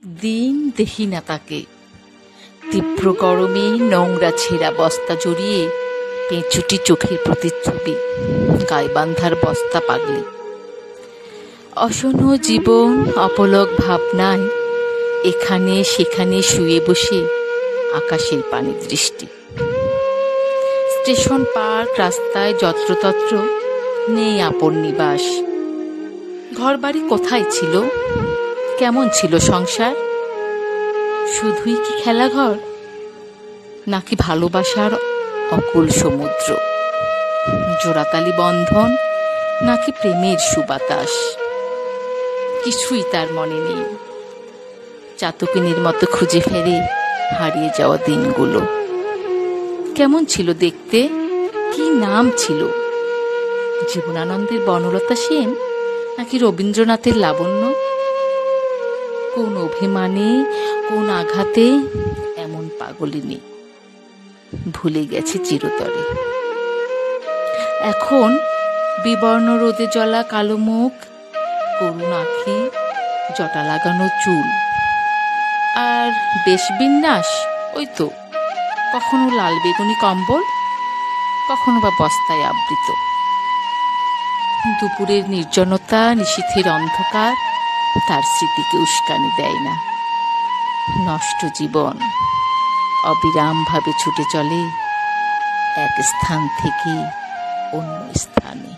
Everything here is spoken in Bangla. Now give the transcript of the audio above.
দিন দেখি না তাকে। তীব্র গরমে নোংরা ছেঁড়া বস্তা জড়িয়ে পেঁচুটি চোখের প্রতিচ্ছবি, গাইবান্ধার বস্তা পাগলি। অসহ্য জীবন, অপলক ভাবনায় এখানে সেখানে শুয়ে বসে আকাশের পানি দৃষ্টি। স্টেশন পার্ক রাস্তায় যত্রতত্র, নেই আপন নিবাস। ঘরবাড়ি কোথায় ছিল? কেমন ছিল সংসার? শুধুই কি খেলাঘর, নাকি ভালোবাসার অকুল সমুদ্র? জোড়াতালি বন্ধন, নাকি প্রেমের সুবাতাস? কিছুই তার মনে নেই। চাতকিনীর মতো খুঁজে ফেরে হারিয়ে যাওয়া দিনগুলো। কেমন ছিল দেখতে? কি নাম ছিল? জীবনানন্দের বনলতা সেন, নাকি রবীন্দ্রনাথের লাবণ্য? কোন অভিমানে, কোন আঘাতে এমন পাগলিনী ভুলে গেছে চিরতরে। এখন বিবর্ণ রোদে জ্বলা কালো মুখ, করুণ আঁখি, জটা লাগানো চুল, আর বেশবিন্যাস ওই তো কখনো লাল বেগুনি কম্বল, কখনো বা বস্তায় আবৃত। দুপুরের নির্জনতা, নিশীথের অন্ধকার তার স্মৃতিকে উস্কানি দেয় না। নষ্ট জীবন অবিরামভাবে ছুটে চলে এক স্থান থেকে অন্য স্থানে।